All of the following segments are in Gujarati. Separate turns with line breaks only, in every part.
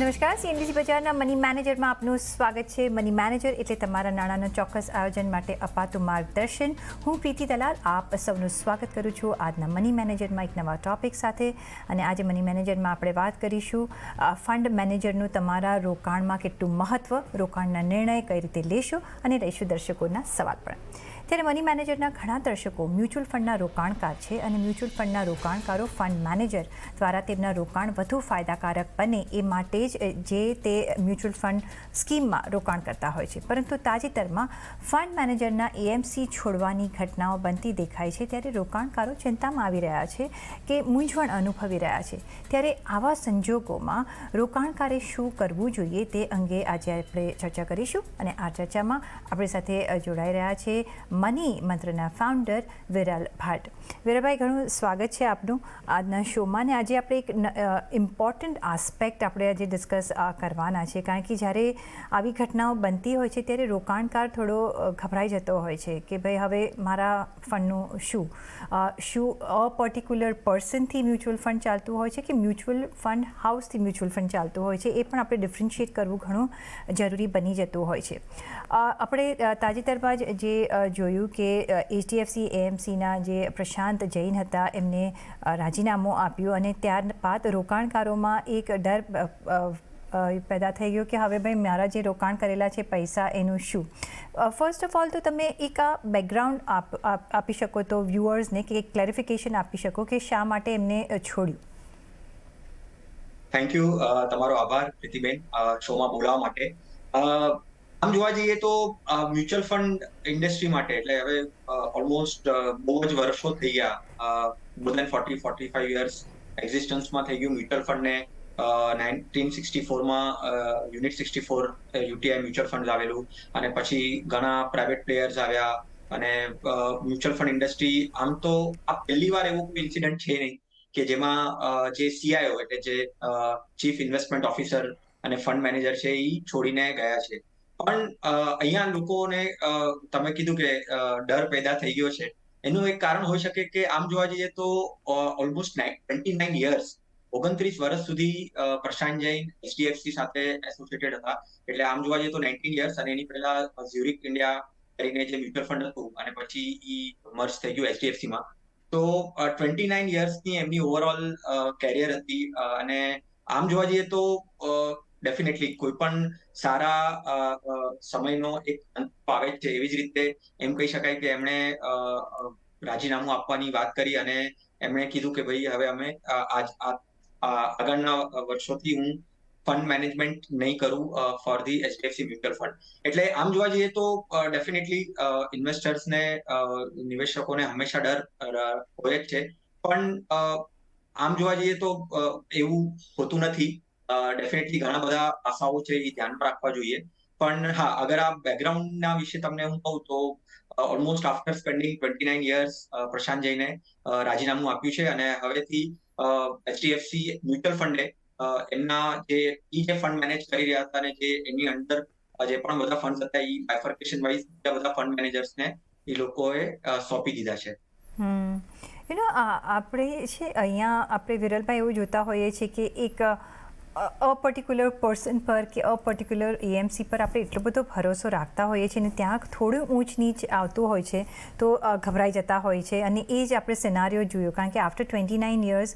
નમસ્કાર, સીએનબીસી બજારના મની મેનેજરમાં આપનું સ્વાગત છે. મની મેનેજર એટલે તમારા નાણાંના ચોક્કસ આયોજન માટે અપાતું માર્ગદર્શન. હું પ્રીતિ દલાલ આપ સૌનું સ્વાગત કરું છું આજના મની મેનેજરમાં એક નવા ટોપિક સાથે. અને આજે મની મેનેજરમાં આપણે વાત કરીશું ફંડ મેનેજરનું તમારા રોકાણમાં કેટલું મહત્ત્વ, રોકાણના નિર્ણય કઈ રીતે લેશો અને લઈશું દર્શકોના સવાલ પણ. ત્યારે મની મેનેજરના ઘણા દર્શકો મ્યુચ્યુઅલ ફંડના રોકાણકાર છે અને મ્યુચ્યુઅલ ફંડના રોકાણકારો ફંડ મેનેજર દ્વારા તેમના રોકાણ વધુ ફાયદાકારક બને એ માટે જ તે મ્યુચ્યુઅલ ફંડ સ્કીમમાં રોકાણ કરતા હોય છે. પરંતુ તાજેતરમાં ફંડ મેનેજરના એએમસી છોડવાની ઘટનાઓ બનતી દેખાય છે. ત્યારે રોકાણકારો ચિંતામાં આવી રહ્યા છે કે મૂંઝવણ અનુભવી રહ્યા છે. ત્યારે આવા સંજોગોમાં રોકાણકારે શું કરવું જોઈએ તે અંગે આજે આપણે ચર્ચા કરીશું. અને આ ચર્ચામાં આપણી સાથે જોડાઈ રહ્યા છે મની મંત્રના ફાઉન્ડર વિરલ ભટ્ટ. વિરલભાઈ, ઘણું સ્વાગત છે આપનું આજના શોમાં. ને આજે આપણે એક ઇમ્પોર્ટન્ટ આસ્પેક્ટ આપણે આજે ડિસ્કસ કરવાના છે, કારણ કે જ્યારે આવી ઘટનાઓ બનતી હોય છે ત્યારે રોકાણકાર થોડો ગભરાઈ જતો હોય છે કે ભાઈ હવે મારા ફંડનું શું અ પર્ટિક્યુલર પર્સનથી મ્યુચ્યુઅલ ફંડ ચાલતું હોય છે કે મ્યુચ્યુઅલ ફંડ હાઉસથી મ્યુચ્યુઅલ ફંડ ચાલતું હોય છે, એ પણ આપણે ડિફરન્શિએટ કરવું ઘણું જરૂરી બની જતું હોય છે. આપણે તાજેતરમાં જ જે જોયું કે એચડીએફસી એએમસીના જે પ્રશાંત જૈન હતા એમને રાજીનામું આપ્યું અને ત્યારબાદ રોકાણકારોમાં એક ડર પેદા થઈ ગયો કે હવે ભાઈ મારા જે રોકાણ કરેલા છે પૈસા એનું શું. ફર્સ્ટ ઓફ ઓલ તો તમે એક આ બેકગ્રાઉન્ડ આપી શકો તો વ્યુઅર્સને કે એક ક્લેરિફિકેશન આપી શકો કે શા માટે એમને છોડ્યું.
Thank you. તમારો આભાર પ્રીતિબેન શોમાં બોલાવવા માટે. આમ જોવા જઈએ તો મ્યુચ્યુઅલ ફંડ ઇન્ડસ્ટ્રી માટે એટલે હવે ઓલમોસ્ટ બહુ જ વર્ષો થઈ ગયા, મોર દેન 45 યર્સ એક્ઝિસ્ટન્સમાં થઈ ગયું મ્યુચ્યુઅલ ફંડને. 1964માં યુનિટ 64 યુટીઆઈ મ્યુચ્યુઅલ ફંડ આવેલું અને પછી ઘણા પ્રાઇવેટ પ્લેયર્સ આવ્યા અને મ્યુચ્યુઅલ ફંડ ઇન્ડસ્ટ્રી આમ તો આ પહેલી વાર એવો કોઈ ઇન્સિડન્ટ છે નહીં કે જેમાં જે સીઆઈઓ એટલે જે ચીફ ઇન્વેસ્ટમેન્ટ ઓફિસર અને ફંડ મેનેજર છે એ છોડીને ગયા છે. પણ અહીંયા લોકોને તમે કીધું કે ડર પેદા થઈ ગયો છે, એનું એક કારણ હોઈ શકે કે આમ જોવા જઈએ તો ઓલમોસ્ટ 29 યર્સ 29 વર્ષ સુધી પ્રશાંત જૈન એચડીએફસી સાથે એસોસિએટેડ હતા. એટલે આમ જોવા જઈએ તો 19 યર્સ અને એની પહેલા ઝ્યુરિક ઇન્ડિયા કરીને જે મ્યુચ્યુઅલ ફંડ હતું અને પછી ઈ મર્જ થઈ ગયું એચડીએફસીમાં. તો 29 યર્સની એમની ઓવરઓલ કેરિયર હતી અને આમ જોવા જઈએ તો ડેફિનેટલી કોઈ પણ સારા સમયનો એક અંત આવે છે. એવી જ રીતે એમ કહી શકાય કે એમણે રાજીનામું આપવાની વાત કરી અને એમણે કીધું કે ભાઈ હવે અમે આગળના વર્ષોથી હું ફંડ મેનેજમેન્ટ નહીં કરું for the HDFC mutual fund. એટલે આમ જોવા જઈએ તો ડેફિનેટલી ઇન્વેસ્ટર્સને નિવેશકોને હંમેશા ડર હોય જ છે. પણ આમ જોવા જઈએ તો એવું હોતું નથી. ડેફિનેટલી ઘણા બધા પાસાઓ છે એ ધ્યાનમાં રાખવા જોઈએ. પણ હા, અગર આ બેકગ્રાઉન્ડના વિશે તમને હું કહું તો ઓલમોસ્ટ આફ્ટર સ્પેન્ડિંગ 29 યર્સ પ્રશાંત જૈને રાજીનામું આપ્યું છે અને હવેથી એચડીએફસી મ્યુચ્યુઅલ ફંડે એમના જે ફંડ મેનેજ કરી રહ્યા હતા અને જે એની અંદર જે પણ બધા ફંડ હતા એ બાયફર્કેશન વાઇઝ બીજા બધા ફંડ મેનેજર્સને એ લોકોએ સોંપી દીધા છે.
આપણે છે અહીંયા આપણે વિરલભાઈ એવું જોતા હોઈએ છીએ કે એક અ પર્ટિક્યુલર પર્સન પર કે અ પર્ટિક્યુલર એએમસી પર આપણે એટલો બધો ભરોસો રાખતા હોઈએ છીએ અને ત્યાં થોડું ઊંચ નીચ આવતું હોય છે તો ગભરાઈ જતા હોય છે. અને એ જ આપણે સિનારીઓ જોયો, કારણ કે આફ્ટર 29 યર્સ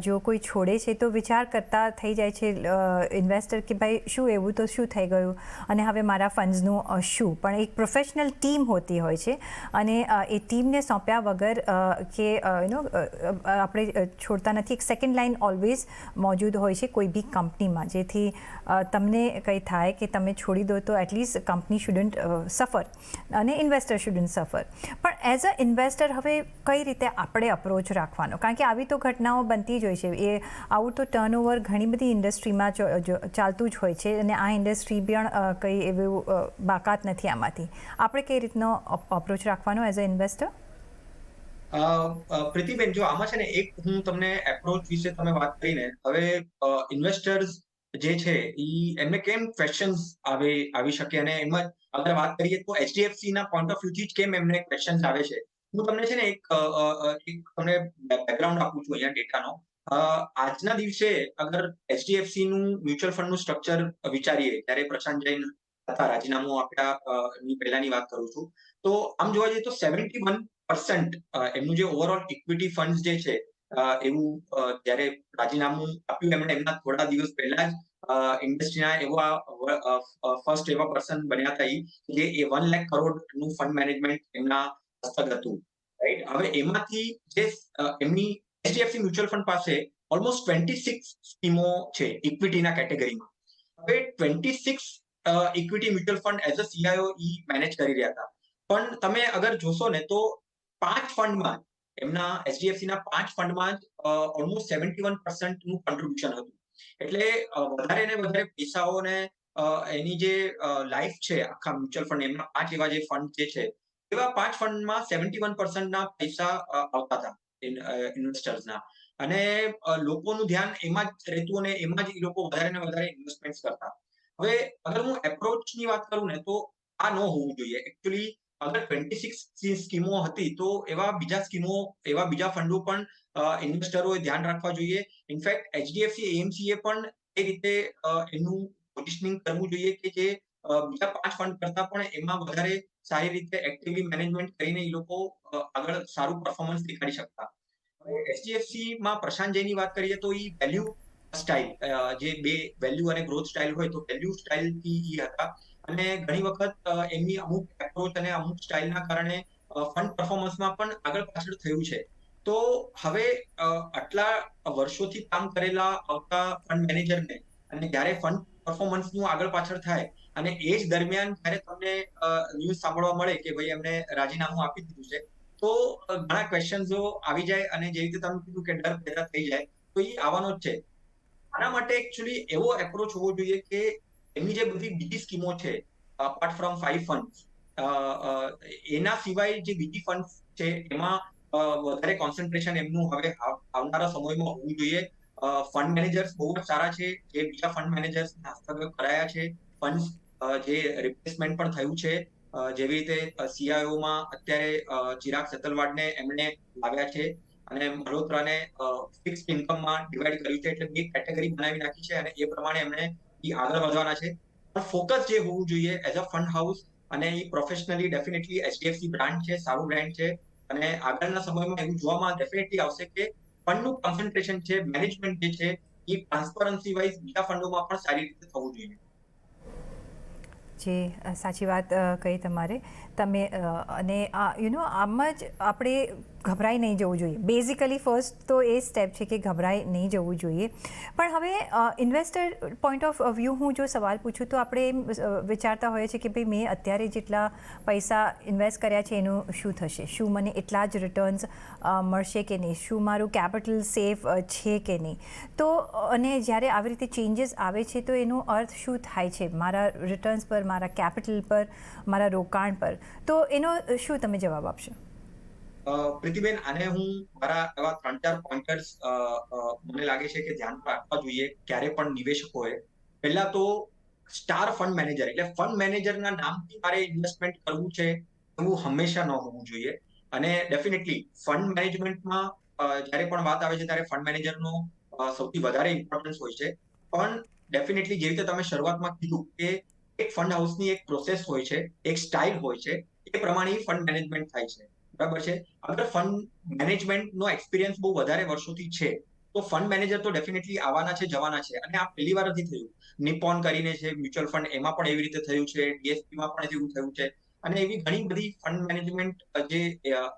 જો કોઈ છોડે છે તો વિચાર કરતા થઈ જાય છે ઇન્વેસ્ટર કે ભાઈ શું એવું તો શું થઈ ગયું અને હવે મારા ફંડ્સનું શું. પણ એક પ્રોફેશનલ ટીમ હોતી હોય છે અને એ ટીમને સોંપ્યા વગર કે આપણે છોડતા નથી. એક સેકન્ડ લાઇન ઓલવેઝ મોજૂદ હોય છે કોઈ બી કંપનીમાં, જેથી તમને કંઈ થાય કે તમે છોડી દો તો એટલીસ્ટ કંપની શુડન્ટ સફર અને ઇન્વેસ્ટર શુડન્ટ સફર. પણ એઝ અ ઇન્વેસ્ટર હવે કઈ રીતે આપણે અપ્રોચ રાખવાનો, કારણ કે આવી તો ઘટનાઓ બનતી જ હોય છે. એ આવું તો ટર્નઓવર ઘણી બધી ઇન્ડસ્ટ્રીમાં ચાલતું જ હોય છે અને આ ઇન્ડસ્ટ્રી પણ કંઈ એવું બાકાત નથી આમાંથી. આપણે કઈ રીતનો અપ્રોચ રાખવાનો એઝ અ ઇન્વેસ્ટર?
પ્રીતિબેન, જો આમાં છે ને એક હું તમને એપ્રોચ વિશે તમે વાત કરીને હવે ઇન્વેસ્ટર્સ જે છે એમને કેમ ક્વેશ્ચન્સ આવી શકે અને એમાં અગર વાત કરીએ તો એચડીએફસી ના પોઈન્ટ ઓફ વ્યૂથી જ કેમ એમને ક્વેશ્ચન્સ આવે છે. હું તમને છે ને એક તમને બેકગ્રાઉન્ડ આપું છું અહીંયા ડેટાનો. આજના દિવસે અગર એચડીએફસી નું મ્યુચ્યુઅલ ફંડ નું સ્ટ્રક્ચર વિચારીએ ત્યારે પ્રશાંત જૈન તથા રાજીનામું આપ્યા ની પહેલાની વાત કરું છું. તો આમ જોવા જઈએ તો 71% એમનું જે ઓવરઓલ ઇક્વિટી ફંડ જે છે એવું જ્યારે રાજીનામું આપ્યું એમણે એમના થોડા દિવસ પહેલા જ ઇન્ડસ્ટ્રીના એવા ફર્સ્ટ એવા પર્સન બન્યા હતા જે 1 લાખ કરોડ નું ફંડ મેનેજમેન્ટ એમના હસ્તક હતું. રાઈટ, હવે એમાંથી જે એમની એચડીએફસી મ્યુચ્યુઅલ ફંડ પાસે ઓલમોસ્ટ 26 સ્કીમો છે ઇક્વિટીના કેટેગરીમાં. હવે 26 equity mutual fund as a CIO manage કરી રહ્યા હતા. પણ તમે અગર જોશો ને તો 5 ફંડમાં એમના એચડીએફસી ના 5 ફંડમાં જ ઓલમોસ્ટ 71% નું કોન્ટ્રીબ્યુશન હતું. એટલે વધારે ને વધારે પૈસાઓને એની જે લાઈફ છે આખા મ્યુચ્યુઅલ ફંડ એમના 5 એવા જે ફંડ જે છે એવા 5 ફંડમાં 71% ના પૈસા આવતા હતા ઇન્વેસ્ટર્સના. અને લોકોનું ધ્યાન એમાં જ રહેતું અને એમાં જ એ લોકો વધારે ને વધારે ઇન્વેસ્ટમેન્ટ કરતા. હવે અગર હું એપ્રોચની વાત કરું ને તો આ ન હોવું જોઈએ. એકચ્યુઅલી અગર 26 સ્કીમો હતી તો એવા બીજા ફંડો પણ ઇન્વેસ્ટરોએ ધ્યાન રાખવા જોઈએ. ઇનફેક્ટ એચડીએફસી એએમસી એ પણ એ રીતે એનું પોઝિશનિંગ કરવું જોઈએ કે જે બીજા 5 ફંડ કરતા પણ એમાં વધારે સારી રીતે એક્ટિવલી મેનેજમેન્ટ કરીને એ લોકો આગળ સારું પરફોર્મન્સ દેખાડી શકતા. હવે એચડીએફસી માં પ્રશાંત જૈનની વાત કરીએ તો એ વેલ્યુ સ્ટાઇલ, જે બે વેલ્યુ અને ગ્રોથ સ્ટાઇલ હોય તો વેલ્યુ સ્ટાઇલ થી હતા. અને ઘણી વખત એમની અમુક એપ્રોચ અને અમુક સ્ટાઇલના કારણે ફંડ પરફોર્મન્સમાં પણ આગળ પાછળ થયું છે. તો હવે આટલા વર્ષોથી કામ કરેલા આવતા ફંડ મેનેજરને અને જ્યારે ફંડ પરફોર્મન્સનું આગળ પાછળ થાય અને એ જ દરમિયાન જ્યારે તમને ન્યૂઝ સાંભળવા મળે કે ભાઈ એમને રાજીનામું આપી દીધું છે, તો ઘણા ક્વેશ્ચન્સો આવી જાય અને જે રીતે તમે કીધું કે ડર પેદા થઈ જાય તો એ આવવાનો જ છે. આના માટે એકચ્યુઅલી એવો એપ્રોચ હોવો જોઈએ કે એમની જે બધી બીજી સ્કીમો છે અપાર્ટ ફ્રોમ 5 ફંડ્સ, એના સિવાય જે બીજી ફંડ છે એમાં વધારે કોન્સન્ટ્રેશન એમનું હવે આવનારા સમયમાં હોવું જોઈએ. ફંડ મેનેજર્સ બહુ જ સારા છે જે બીજા ફંડ મેનેજર્સ હસ્તગત કરાયા છે. ફંડ જે રિપ્લેસમેન્ટ પણ થયું છે, જેવી રીતે સીઆઈઓમાં અત્યારે ચિરાગ સેતલવાડને એમણે લાવ્યા છે અને મલ્હોત્રાને ફિક્સ ઇન્કમમાં ડિવાઈડ કર્યું છે. એટલે બે કેટેગરી બનાવી નાખી છે અને એ પ્રમાણે એમણે આગળ વધવાના છે. પણ ફોકસ જે હોવું જોઈએ એઝ અ ફંડ હાઉસ અને એ પ્રોફેશનલી ડેફિનેટલી એચડીએફસી બ્રાન્ડ છે, સારું બ્રાન્ડ છે અને આગળના સમયમાં એવું જોવામાં ડેફિનેટલી આવશે કે ફંડનું કોન્સન્ટ્રેશન છે, મેનેજમેન્ટ જે છે એ ટ્રાન્સપરન્સી વાઇઝ બીજા ફંડોમાં પણ સારી રીતે થવું જોઈએ.
જે સાચી વાત કહી તમે અને આમ જ આપણે ગભરાઈ નહીં જવું જોઈએ. બેઝિકલી ફર્સ્ટ તો એ સ્ટેપ છે કે ગભરાઈ નહીં જવું જોઈએ. પણ હવે ઇન્વેસ્ટર પોઈન્ટ ઓફ વ્યૂ હું જો સવાલ પૂછું તો આપણે એમ વિચારતા હોઈએ છીએ કે ભાઈ મેં અત્યારે જેટલા પૈસા ઇન્વેસ્ટ કર્યા છે એનું શું થશે, શું મને એટલા જ રિટર્ન્સ મળશે કે નહીં, શું મારું કેપિટલ સેફ છે કે નહીં. તો અને જ્યારે આવી રીતે ચેન્જીસ આવે છે તો એનો અર્થ શું થાય છે મારા રિટર્ન્સ પર, મારા કેપિટલ પર, મારા રોકાણ પર. તો એનો શું તમે જવાબ આપશો?
પ્રીતિબેન, આને હું મારા એવા 3-4 પોઈન્ટર્સ મને લાગે છે કે ધ્યાન રાખવા જોઈએ ક્યારે પણ નિવેશકોએ. પહેલા તો સ્ટાર ફંડ મેનેજર એટલે ફંડ મેનેજરના નામથી મારે ઇન્વેસ્ટમેન્ટ કરવું છે એવું હંમેશા ન હોવું જોઈએ. અને ડેફિનેટલી ફંડ મેનેજમેન્ટમાં જ્યારે પણ વાત આવે છે ત્યારે ફંડ મેનેજરનો સૌથી વધારે ઇમ્પોર્ટન્સ હોય છે. પણ ડેફિનેટલી જે રીતે તમે શરૂઆતમાં કીધું કે એક ફંડ હાઉસની એક પ્રોસેસ હોય છે, એક સ્ટાઇલ હોય છે, એ પ્રમાણે ફંડ મેનેજમેન્ટ થાય છે. બરાબર છે. અગર ફંડ મેનેજમેન્ટનો એક્સપિરિયન્સ બહુ વધારે વર્ષોથી છે તો ફંડ મેનેજર તો ડેફિનેટલી આવવાના છે, જવાના છે. અને આ પહેલી વાર નથી થયું. નિપોન કરીને છે મ્યુચ્યુઅલ ફંડ, એમાં પણ એવી રીતે થયું છે, ડીએસપીમાં પણ એવું થયું છે. અને એવી ઘણી બધી ફંડ મેનેજમેન્ટ જે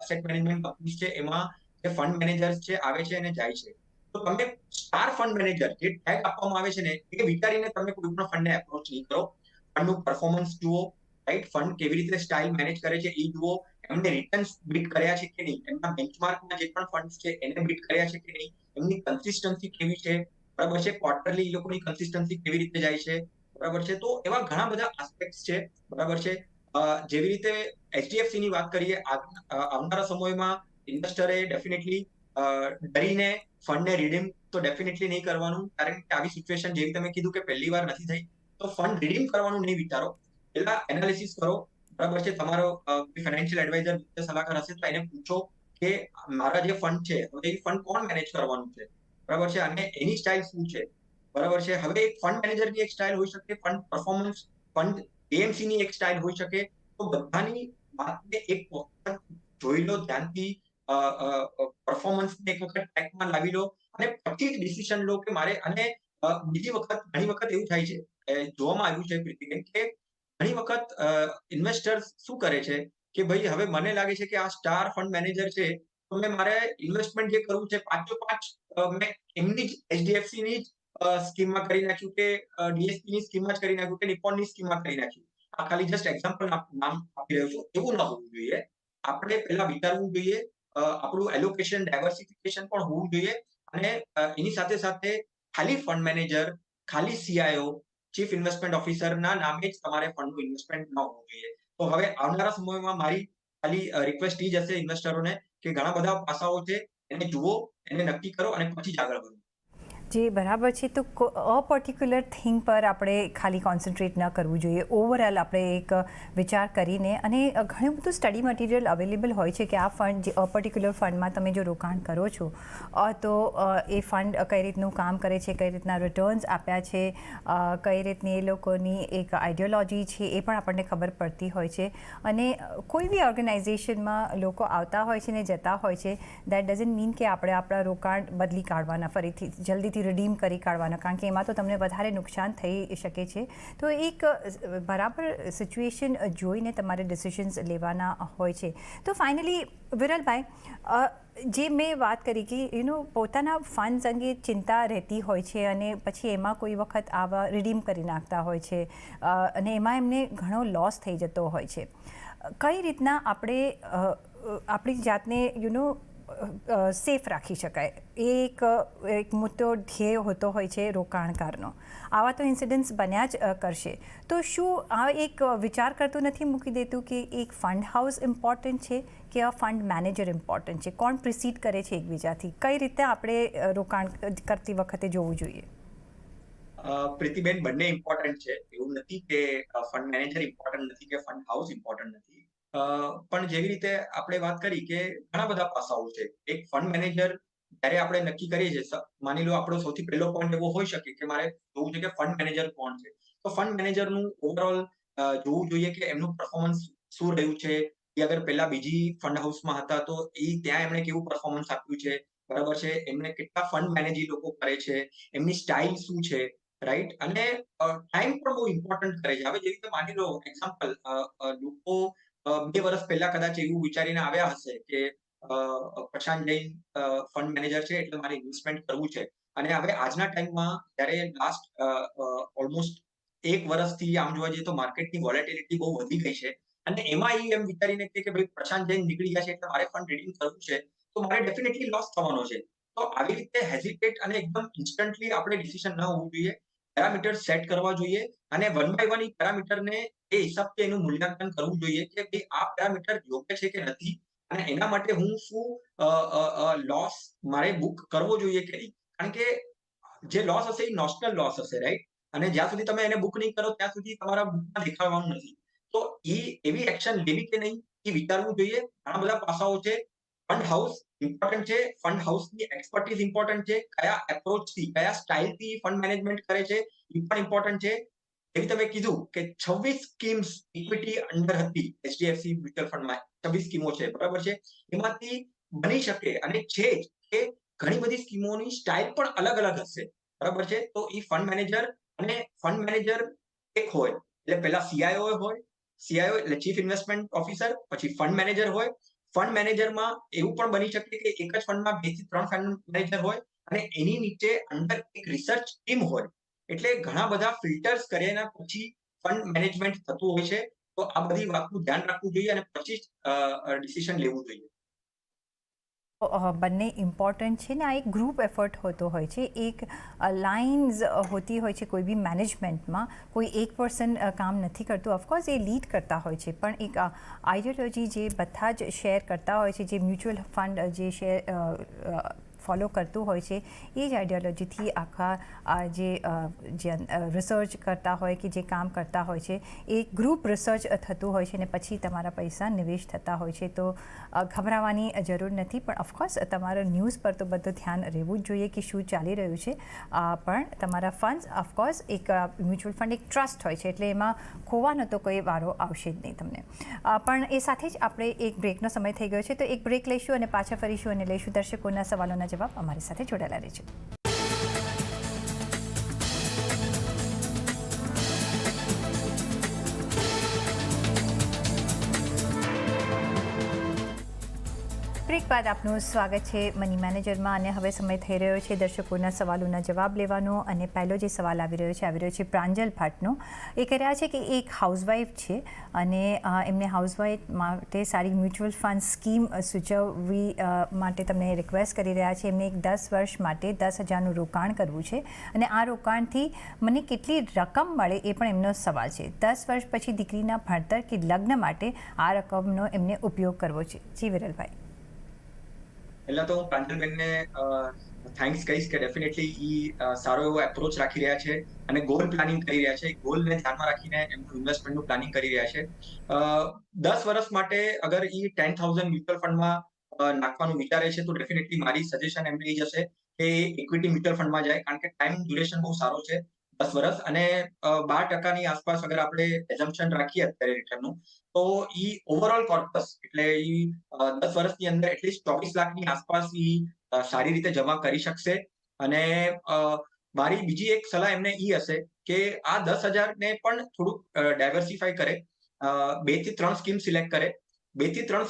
એસેટ મેનેજમેન્ટ કંપનીઝ છે એમાં જે ફંડ મેનેજર્સ છે આવે છે અને જાય છે. તો તમે સ્ટાર ફંડ મેનેજર જે ટેગ આપવામાં આવે છે ને એ વિચારીને તમે કોઈ પણ ફંડને એપ્રોચ નહીં કરો. ફંડનું પરફોર્મન્સ જુઓ, રાઈટ, ફંડ કેવી રીતે સ્ટાઇલ મેનેજ કરે છે એ જુઓ, એમને રિટર્ન્સ બીટ કર્યા છે કે નહીં, એમના બેન્ચમાર્કના જે પણ ફંડ્સ છે એને બીટ કર્યા છે કે નહીં, એમની કન્સિસ્ટન્સી કેવી છે, બરાબર છે, ક્વાર્ટરલી એ લોકોની કન્સિસ્ટન્સી કેવી રીતે જાય છે, બરાબર છે. તો એવા ઘણા બધા આસ્પેક્ટ્સ છે, બરાબર છે. જેવી રીતે એચડીએફસી ની વાત કરીએ, આવનારા સમયમાં ઇન્વેસ્ટરે ડેફિનેટલી ડરીને ફંડને રિડીમ તો ડેફિનેટલી નહીં કરવાનું. કારણ કે આવી સિચ્યુએશન જેવી તમે કીધું કે પહેલી વાર નથી થઈ, તો ફંડ રિડીમ કરવાનું નહીં વિચારો. પહેલા એનાલિસિસ કરો, બરાબર છે. તમારો ફાઇનાન્શિયલ એડવાઇઝર, સલાહકાર હશે તો એને પૂછો કે મારા જે ફંડ છે હવે એ ફંડ કોણ મેનેજ કરવાનું છે, બરાબર છે, અને એની સ્ટાઇલ શું છે, બરાબર છે. હવે એક ફંડ મેનેજરની એક સ્ટાઇલ હોઈ શકે, ફંડ પરફોર્મન્સ, ફંડ એએમસીની એક સ્ટાઇલ હોઈ શકે. તો બધાની વાતને એક વખત જોઈ લો ધ્યાનથી, પરફોર્મન્સને એક વખત ટ્રેકમાં લાવી લો અને પછી જ ડિસિઝન લો કે મારે. અને બીજી વખત ઘણી વખત એવું થાય છે, જોવામાં આવ્યું છે પ્રીતિબેન, કે ઘણી વખત ઇન્વેસ્ટર્સ શું કરે છે કે ભાઈ હવે મને લાગે છે કે આ સ્ટાર ફંડ મેનેજર છે, તો મેં મારે ઇન્વેસ્ટમેન્ટ જે કરવું છે 5 મેં એમની જ એચડીએફસી ની જ સ્કીમમાં કરી નાખ્યું, કે ડીએસપી ની સ્કીમમાં જ કરી નાખ્યું, કે નિપ્પોનની સ્કીમમાં કરી નાખ્યું. આ ખાલી જસ્ટ એક્ઝામ્પલ નામ આપી રહ્યો છું. એવું ન હોવું જોઈએ. આપણે પહેલા વિચારવું જોઈએ, આપણું એલોકેશન ડાયવર્સિફિકેશન પણ હોવું જોઈએ. અને એની સાથે સાથે ખાલી ફંડ મેનેજર, ખાલી સીઆઈઓ, ચીફ ઇન્વેસ્ટમેન્ટ ઓફિસરના નામે જ તમારે ફંડનું ઇન્વેસ્ટમેન્ટ ન હોવું જોઈએ. તો હવે આવનારા સમયમાં મારી ખાલી રિક્વેસ્ટ એ જ હશે ઇન્વેસ્ટરોને કે ઘણા બધા પાસાઓ છે, એને જુઓ, એને નક્કી કરો અને પછી જ આગળ વધો.
જે બરાબર છે. તો પર્ટિક્યુલર થિંગ પર આપણે ખાલી કોન્સન્ટ્રેટ ન કરવું જોઈએ. ઓવરઓલ આપણે એક વિચાર કરીને, અને ઘણું બધું સ્ટડી મટીરિયલ અવેલેબલ હોય છે કે આ ફંડ, જે પર્ટિક્યુલર ફંડમાં તમે જો રોકાણ કરો છો તો એ ફંડ કઈ રીતનું કામ કરે છે, કઈ રીતના રિટર્ન્સ આપ્યા છે, કઈ રીતની એ લોકોની એક આઈડિયોલોજી છે, એ પણ આપણને ખબર પડતી હોય છે. અને કોઈ બી ઓર્ગેનાઇઝેશનમાં લોકો આવતા હોય છે ને જતા હોય છે, દેટ ડઝન્ટ મીન કે આપણે આપણા રોકાણ બદલી કાઢવાના, ફરીથી જલ્દીથી રિડીમ કરી કાઢવાના, કારણ કે એમાં તો તમને વધારે નુકસાન થઈ શકે છે. તો એક બરાબર સિચ્યુએશન જોઈને તમારે ડિસિઝન્સ લેવાના હોય છે. તો ફાઇનલી વિરલભાઈ, જે મેં વાત કરી કે પોતાના ફંડ્સ અંગે ચિંતા રહેતી હોય છે, અને પછી એમાં કોઈ વખત આવા રિડીમ કરી નાખતા હોય છે, અને એમાં એમને ઘણો લોસ થઈ જતો હોય છે. કઈ રીતના આપણે આપણી જાતને સેફ રાખી શકાય, એ એક મોટો ધ્યેય હોતો હોય છે રોકાણકારનો. આવા તો ઇન્સિડન્ટ્સ બન્યા જ કરશે. તો શું આ એક વિચાર કરતું નથી મૂકી દેતું કે એક ફંડ હાઉસ ઇમ્પોર્ટન્ટ છે કે આ ફંડ મેનેજર ઇમ્પોર્ટન્ટ છે? કોણ પ્રિસીડ કરે છે એકબીજાથી? કઈ રીતે આપણે રોકાણ કરતી વખતે જોવું જોઈએ?
પ્રીતિબેન, બંને ઇમ્પોર્ટન્ટ છે. એવું નથી કે ફંડ મેનેજર ઇમ્પોર્ટન્ટ નથી કે ફંડ હાઉસ ઇમ્પોર્ટન્ટ નથી. પણ જેવી રીતે આપણે વાત કરી કે ઘણા બધા પાસાઓ છે. એક ફંડ મેનેજર જ્યારે આપણે નક્કી કરીએ છીએ, માની લો આપણો સૌથી પહેલો પોઈન્ટ એવો હોઈ શકે કે મારે જોવું છે કે ફંડ મેનેજર કોણ છે. તો ફંડ મેનેજરનું ઓવરઓલ જોવું જોઈએ કે એમનું પરફોર્મન્સ શું રહ્યું છે. એ અગર પહેલા બીજી ફંડ હાઉસમાં હતા તો ત્યાં એમણે કેવું પરફોર્મન્સ આપ્યું છે, બરાબર છે. એમને કેટલા ફંડ મેનેજ લોકો કરે છે, એમની સ્ટાઇલ શું છે, રાઈટ. અને ટાઈમ પણ બહુ ઇમ્પોર્ટન્ટ કરે છે. હવે જેવી રીતે માની લો એક્ઝામ્પલ, લોકો 2 વર્ષ પહેલા કદાચ એવું વિચારીને આવ્યા હશે કે પ્રશાંત જૈન ફંડ મેનેજર છે એટલે મારે ઇન્વેસ્ટમેન્ટ કરવું છે. અને હવે આજના ટાઈમમાં જ્યારે લાસ્ટ ઓલમોસ્ટ 1 વર્ષથી આમ જોવા જઈએ તો માર્કેટની વોલેટિલિટી બહુ વધી ગઈ છે. અને એમાં એમ વિચારીને કે ભાઈ પ્રશાંત જૈન નીકળી ગયા છે એટલે મારે ફંડ રીડીમ કરવું છે, તો મારે ડેફિનેટલી લોસ થવાનો છે. તો આવી રીતે હેઝિટેટ અને એકદમ ઇન્સ્ટન્ટલી આપણે ડિસિઝન ન હોવું જોઈએ. પેરામીટર સેટ કરવા જોઈએ અને વન બાય વન એ પેરામીટરને એ હિસાબથી એનું મૂલ્યાંકન કરવું જોઈએ કે ભાઈ આ પેરામીટર યોગ્ય છે કે નથી, અને એના માટે હું શું લોસ મારે બુક કરવો જોઈએ કે નહીં. કારણ કે જે લોસ હશે એ નોશનલ લોસ હશે, રાઈટ. અને જ્યાં સુધી તમે એને બુક નહીં કરો ત્યાં સુધી તમારા બુકમાં દેખાવાનું નથી. તો એવી એક્શન લેવી કે નહીં એ વિચારવું જોઈએ. ઘણા બધા પાસાઓ છે. ફંડ હાઉસ ઇમ્પોર્ટન્ટ છે. ફંડ હાઉસની એક્સપર્ટીઝ ઇમ્પોર્ટન્ટ છે. કયા એપ્રોચથી, કયા સ્ટાઇલથી ફંડ મેનેજમેન્ટ કરે છે એ પણ ઇમ્પોર્ટન્ટ છે. એવી તમે કીધું કે 26 સ્કીમ્સ ઇક્વિટી અંડર હતી એચડીએફસી મ્યુચ્યુઅલ ફંડમાં. 26 સ્કીમો છે, બરાબર છે. એમાંથી બની શકે અને છે જ કે ઘણી બધી સ્કીમોની સ્ટાઇલ પણ અલગ અલગ હશે, બરાબર છે. તો એ ફંડ મેનેજર, અને ફંડ મેનેજર એક હોય એટલે પહેલા સીઆઈઓ હોય, સીઆઈઓ એટલે ચીફ ઇન્વેસ્ટમેન્ટ ઓફિસર, પછી ફંડ મેનેજર હોય. ફંડ મેનેજરમાં એવું પણ બની શકે કે એક જ ફંડમાં 2 થી 3 ફંડ મેનેજર હોય અને એની નીચે અંડર એક રિસર્ચ ટીમ હોય. એટલે ઘણા બધા ફિલ્ટર્સ કર્યાના પછી ફંડ મેનેજમેન્ટ થતું હોય છે. તો આ બધી વાતનું ધ્યાન રાખવું જોઈએ અને પછી જ ડિસિઝન લેવું જોઈએ.
બંને ઇમ્પોર્ટન્ટ છે ને આ એક ગ્રુપ એફર્ટ હોતો હોય છે. એક લાઇન્સ હોતી હોય છે કોઈ બી મેનેજમેન્ટમાં. કોઈ એક પર્સન કામ નથી કરતું, ઓફકોર્સ એ લીડ કરતા હોય છે, પણ એક આઈડિયોલોજી જે બધા જ શેર કરતા હોય છે, જે મ્યુચ્યુઅલ ફંડ જે શેર ફોલો કરતું હોય છે એ જ આઈડિયોલોજીથી આખા જે રિસર્ચ કરતા હોય કે જે કામ કરતા હોય છે એ ગ્રુપ રિસર્ચ થતું હોય છે અને પછી તમારા પૈસા નિવેશ થતા હોય છે. તો ઘબરાવાની જરૂર નથી, પણ ઓફકોર્સ તમારા ન્યૂઝ પર તો બધું ધ્યાન રહેવું જ જોઈએ કે શું ચાલી રહ્યું છે. પણ તમારા ફંડ્સ ઓફકોર્સ એક મ્યુચ્યુઅલ ફંડ એક ટ્રસ્ટ હોય છે, એટલે એમાં ખોવાનો તો કોઈ વારો આવશે જ નહીં તમને. પણ એ સાથે જ આપણે એક બ્રેકનો સમય થઈ ગયો છે, તો એક બ્રેક લઈશું અને પાછા ફરીશું અને લઈશું દર્શકોના સવાલોના જવાબ. અમારી સાથે જોડાયેલા રહેજો. બ્રેક બાદ આપનું સ્વાગત છે મની મેનેજરમાં. અને હવે સમય થઈ રહ્યો છે દર્શકોના સવાલોના જવાબ લેવાનો. અને પહેલો જે સવાલ આવી રહ્યો છે પ્રાંજલ ભટ્ટનો. એ કહી રહ્યા છે કે એક હાઉસવાઈફ છે અને એમને હાઉસવાઈફ માટે સારી મ્યુચ્યુઅલ ફંડ સ્કીમ સૂચવવી માટે તમને રિક્વેસ્ટ કરી રહ્યા છે. એમને એક 10 વર્ષ માટે 10,000નું રોકાણ કરવું છે અને આ રોકાણથી મને કેટલી રકમ મળે એ પણ એમનો સવાલ છે. 10 વર્ષ પછી દીકરીના ભણતર કે લગ્ન માટે આ રકમનો એમને ઉપયોગ કરવો છે. જી વિરલભાઈ.
પહેલા તો હું પ્રાંજલબેનને થેન્ક્સ કહીશ કે ડેફિનેટલી સારો એવો એપ્રોચ રાખી રહ્યા છે અને ગોલ પ્લાનિંગ કરી રહ્યા છે. ગોલને ધ્યાનમાં રાખીને એમનું ઇન્વેસ્ટમેન્ટનું પ્લાનિંગ કરી રહ્યા છે. 10 વર્ષ માટે અગર 10,000 મ્યુચ્યુઅલ ફંડમાં નાખવાનું વિચારે છે તો ડેફિનેટલી મારી સજેશન એમને એ જ હશે કે ઇક્વિટી મ્યુચ્યુઅલ ફંડમાં જાય, કારણ કે ટાઈમ ડ્યુરેશન બહુ સારો છે 10 વર્ષ. અને 12% આસપાસ અગર આપણે એઝમ્પશન રાખીએ અત્યારે રિટર્નનું, તો ઓવરઓલ કોર્પસ એટલે 10 વર્ષની અંદર એટલીસ્ટ 24 લાખની આસપાસ સારી રીતે જમા કરી શકશે. અને મારી બીજી એક સલાહ એમને હશે કે આ 10,000 ને પણ થોડુંક ડાયવર્સિફાઈ કરે, 2 થી 3 સ્કીમ સિલેક્ટ કરે. 2 થી 3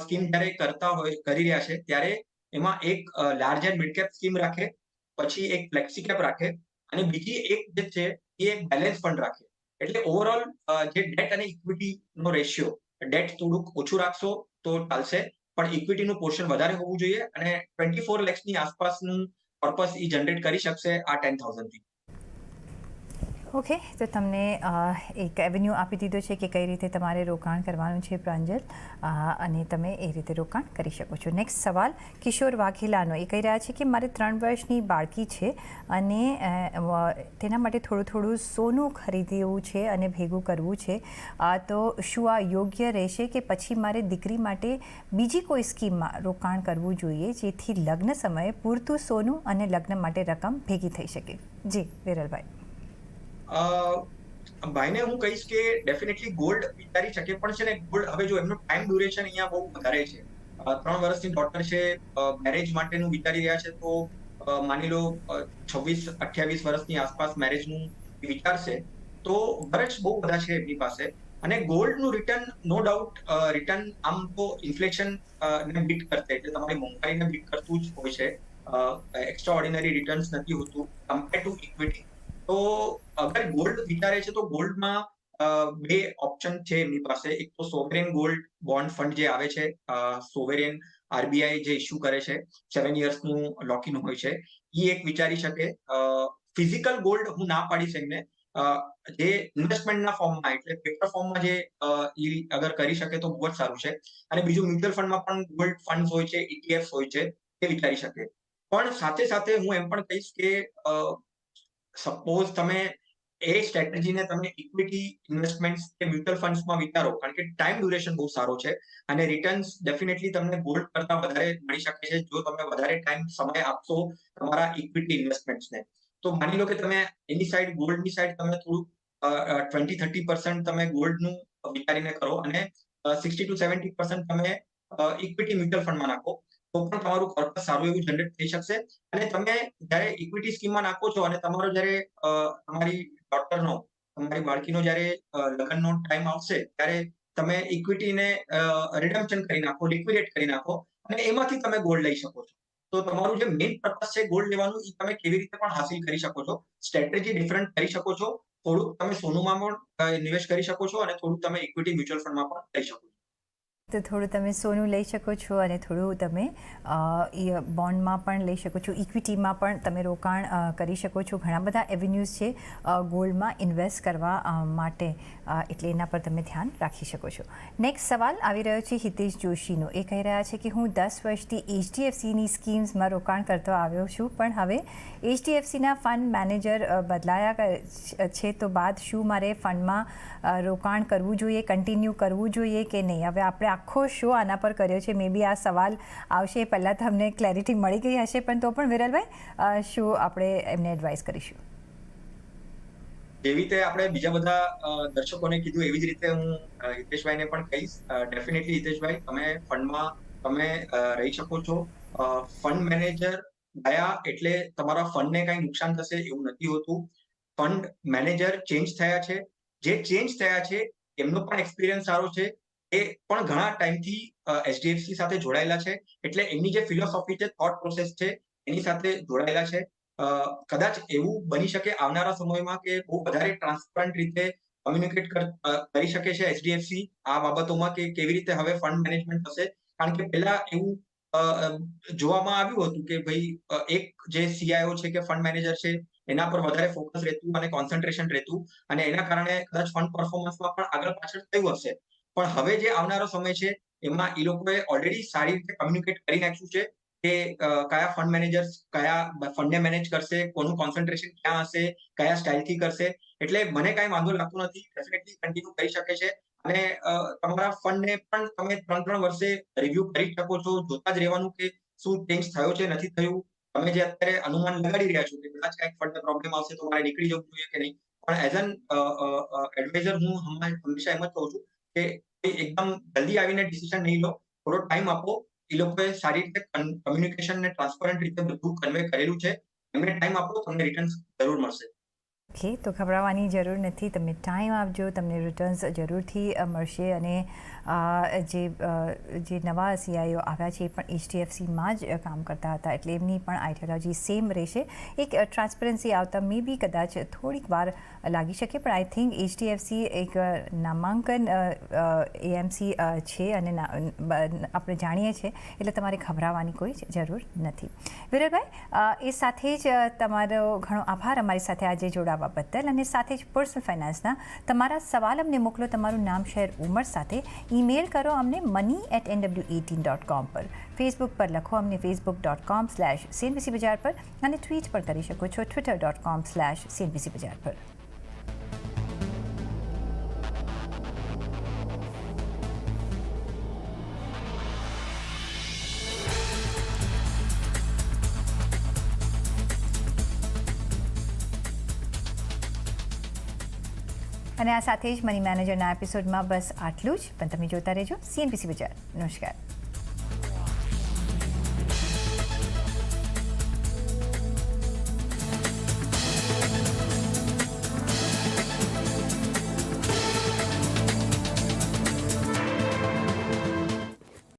સ્કીમ જ્યારે કરી રહ્યા છે ત્યારે એમાં એક large and mid cap scheme રાખે, પછી એક ફ્લેક્સી કેપ રાખે અને બીજી એક જે છે એ એક બેલેન્સ ફંડ રાખે. એટલે ઓવરઓલ જે ડેટ અને ઇક્વિટીનો રેશિયો, ડેટ થોડુંક ઓછું રાખશો તો ચાલશે, પણ ઇક્વિટીનું પોર્શન વધારે હોવું જોઈએ અને 24 લેક્સની આસપાસનું પર્પસ જનરેટ કરી શકશે આ 10,000 થી.
ઓકે, તો તમને એક એવન્યુ આપી દીધો છે કે કઈ રીતે તમારે રોકાણ કરવાનું છે પ્રાંજલ, અને તમે એ રીતે રોકાણ કરી શકો છો. નેક્સ્ટ સવાલ કિશોર વાઘેલાનો. એ કહી રહ્યા છે કે મારે 3 વર્ષની બાળકી છે અને તેના માટે થોડું સોનું ખરીદવું છે અને ભેગું કરવું છે. તો શું આ યોગ્ય રહેશે કે પછી મારે દીકરી માટે બીજી કોઈ સ્કીમમાં રોકાણ કરવું જોઈએ જેથી લગ્ન સમયે પૂરતું સોનું અને લગ્ન માટે રકમ ભેગી થઈ શકે? જી વિરલભાઈ.
ભાઈને હું કહીશ કે ડેફિનેટલી ગોલ્ડ વિચારી શકે, પણ છે ને ગોલ્ડ હવે જો એમનું ટાઈમ ડ્યુરેશન અહીંયા બહુ વધારે છે. 3 વર્ષની ડોટર છે, મેરેજ માટેનું વિચારી રહ્યા છે, તો માની લો 26-28 વર્ષની આસપાસ મેરેજનું વિચારશે, તો વર્ષ બહુ બધા છે એમની પાસે. અને ગોલ્ડનું રિટર્ન નો ડાઉટ રિટર્ન આમ તો ઇન્ફ્લેશન ને બીટ કરશે, એટલે તમારી મોંઘવારીને બીટ કરતું જ હોય છે. એક્સ્ટ્રા ઓર્ડિનરી રિટર્ન્સ નથી હોતું કમ્પેર ટુ ઇક્વિટી. તો અગર ગોલ્ડ વિચારે છે તો ગોલ્ડમાં 2 ઓપ્શન છે એમની પાસે. એક તો સોવરેન ગોલ્ડ બોન્ડ ફંડ જે આવે છે, સોવરેન આરબીઆઈ જે ઇસ્યુ કરે છે, 7 યર્સનું લોક ઇન હોય છે, એ એક વિચારી શકે. ફિઝિકલ ગોલ્ડ હું ના પાડીશ એમને, જે ઇન્વેસ્ટમેન્ટના ફોર્મમાં એટલે પેપર ફોર્મમાં જે અગર કરી શકે તો બહુ જ સારું છે. અને બીજું મ્યુચ્યુઅલ ફંડમાં પણ ગોલ્ડ ફંડ હોય છે, ઇટીએફ હોય છે, તે વિચારી શકે. પણ સાથે હું એમ પણ કહીશ કે સપોઝ તમે એ સ્ટ્રેટેજીને તમે ઇક્વિટી ઇન્વેસ્ટમેન્ટ્સ કે મ્યુચ્યુઅલ ફંડ્સમાં વિચારો, કારણ કે ટાઈમ ડ્યુરેશન બહુ સારો છે અને રિટર્ન્સ ડેફિનેટલી તમને ગોલ્ડ કરતા વધારે મળી શકે છે જો તમે વધારે ટાઈમ સમય આપશો તમારા ઇક્વિટી ઇન્વેસ્ટમેન્ટ્સને. તો માની લો કે તમે એની સાઈડ ગોલ્ડની સાઈડ તમે થોડું 20-30% તમે ગોલ્ડનું વિચારીને કરો અને 60-70% તમે ઇક્વિટી મ્યુચ્યુઅલ ફંડમાં નાખો, તો પણ તમારું કોર્પસ સારું એવું જનરેટ થઈ શકશે. અને તમે જ્યારે ઇક્વિટી સ્કીમમાં નાખો છો અને તમારો જ્યારે તમારી ડોટરનો, તમારી બાળકીનો જ્યારે લગ્નનો ટાઈમ આવશે ત્યારે તમે ઇક્વિટીને રિડમ્પશન કરી નાખો, લિક્વિડેટ કરી નાખો અને એમાંથી તમે ગોલ્ડ લઈ શકો છો. તો તમારું જે મેઇન પર્પસ છે ગોલ્ડ લેવાનું, એ તમે કેવી રીતે પણ હાસિલ કરી શકો છો. સ્ટ્રેટેજી ડિફરન્ટ કરી શકો છો. થોડુંક તમે સોનુમાં પણ નિવેશ કરી શકો છો અને થોડુંક તમે ઇક્વિટી મ્યુચ્યુઅલ ફંડમાં પણ લઈ શકો છો.
તો થોડું તમે સોનું લઈ શકો છો અને થોડું તમે બોન્ડમાં પણ લઈ શકો છો, ઇક્વિટીમાં પણ તમે રોકાણ કરી શકો છો. ઘણા બધા એવેન્યુઝ છે ગોલ્ડમાં ઇન્વેસ્ટ કરવા માટે, એટલે એના પર તમે ધ્યાન રાખી શકો છો. નેક્સ્ટ સવાલ આવી રહ્યો છે હિતેશ જોશીનો. એ કહી રહ્યા છે કે હું 10 વર્ષથી HDFCની સ્કીમ્સમાં રોકાણ કરતો આવ્યો છું, પણ હવે HDFCના ફંડ મેનેજર બદલાયા છે, તો બાદ શું મારે ફંડમાં રોકાણ કરવું જોઈએ, કન્ટિન્યુ કરવું જોઈએ કે નહીં? હવે આપણે આખો શો આના પર કર્યો છે, મે બી આ સવાલ આવશે પહેલાં તમને ક્લેરિટી મળી ગઈ હશે, પણ તો પણ વિરલભાઈ શું આપણે એમને એડવાઇસ કરીશું?
જેવી રીતે આપણે બીજા બધા દર્શકોને કીધું એવી જ રીતે હું હિતેશભાઈને પણ કહીશ. ડેફિનેટલી હિતેશભાઈ, તમે ફંડમાં તમે રહી શકો છો. ફંડ મેનેજર ગયા એટલે તમારા ફંડને કંઈ નુકસાન થશે એવું નથી હોતું. ફંડ મેનેજર ચેન્જ થયા છે, જે ચેન્જ થયા છે એમનો પણ એક્સપિરિયન્સ સારો છે, એ પણ ઘણા ટાઈમથી HDFC સાથે જોડાયેલા છે, એટલે એમની જે ફિલોસોફી છે, થોટ પ્રોસેસ છે, એની સાથે જોડાયેલા છે. કદાચ એવું બની શકે આવનારા સમયમાં કે બહુ વધારે ટ્રાન્સપરન્ટ રીતે કોમ્યુનિકેટ કરી શકે છે HDFC આ બાબતોમાં કે કેવી રીતે હવે ફંડ મેનેજમેન્ટ થશે. કારણ કે પહેલા એવું જોવામાં આવ્યું હતું કે ભાઈ એક જે CIO છે કે ફંડ મેનેજર છે એના પર વધારે ફોકસ રહેતું અને કોન્સન્ટ્રેશન રહેતું, અને એના કારણે કદાચ ફંડ પરફોર્મન્સમાં પણ આગળ પાછળ થયું હશે. પણ હવે જે આવનારો સમય છે એમાં એ લોકોએ ઓલરેડી સારી રીતે કોમ્યુનિકેટ કરી નાખ્યું છે કે કયા ફંડ મેનેજર્સ કયા ફંડને મેનેજ કરશે, કોનું કોન્સન્ટ્રેશન ક્યાં હશે, કયા સ્ટાઇલથી કરશે. એટલે મને કાંઈ વાંધો લાગતો નથી, ડેફિનેટલી કન્ટિન્યુ કરી શકે છે. અને તમારા ફંડને પણ તમે 3 વર્ષે રિવ્યુ કરી શકો છો, જોતા જ રહેવાનું કે શું ચેન્જ થયો છે, નથી થયું. તમે જે અત્યારે અનુમાન લગાડી રહ્યા છો કે કદાચ કંઈક ફંડને પ્રોબ્લેમ આવશે તો મારે નીકળી જવું જોઈએ કે નહીં, પણ એઝ એન એડવાઇઝર હું હંમેશા એમ જ કહું છું કે એકદમ જલ્દી આવીને ડિસિઝન નહીં લો, થોડો ટાઈમ આપો. એ લોકોએ સારી રીતે કમ્યુનિકેશન ને ટ્રાન્સપરન્ટ રીતે બધું કન્વે કરેલું છે. એમને ટાઈમ આપો, તમને રિટર્ન્સ જરૂર મળશે.
ઓકે, તો ગભરાવાની જરૂર નથી, તમે ટાઈમ આપજો, તમને રિટર્ન્સ જરૂરથી મળશે. અને જે નવા CIO આવ્યા છે એ પણ HDFCમાં જ કામ કરતા હતા, એટલે એમની પણ આઈડિયોલોજી સેમ રહેશે. એક ટ્રાન્સપરન્સી આવતા મે બી કદાચ થોડીક વાર લાગી શકે, પણ આઈ થિંક HDFC એક નામાંકન AMC છે અને આપણે જાણીએ છીએ, એટલે તમારે ગભરાવાની કોઈ જરૂર નથી. વિરલભાઈ, એ સાથે જ તમારો ઘણો આભાર અમારી સાથે આજે જોડાવા બદલ, અને સાથે જ પર્સનલ ફાઇનાન્સના તમારા સવાલ અમને મોકલો તમારું નામ, શહેર, ઉંમર સાથે. ઈમેલ કરો અમને money@nw18.com પર. ફેસબુક પર લખો અમને facebook.com/CNBC બજાર પર, અને ટ્વીટ પણ કરી શકો છો twitter.com/CNBC બજાર પર. અને આ સાથે જ મની મેનેજરના એપિસોડમાં બસ આટલું જ, પણ તમે જોતા રહેજો CNBC બજાર. નમસ્કાર.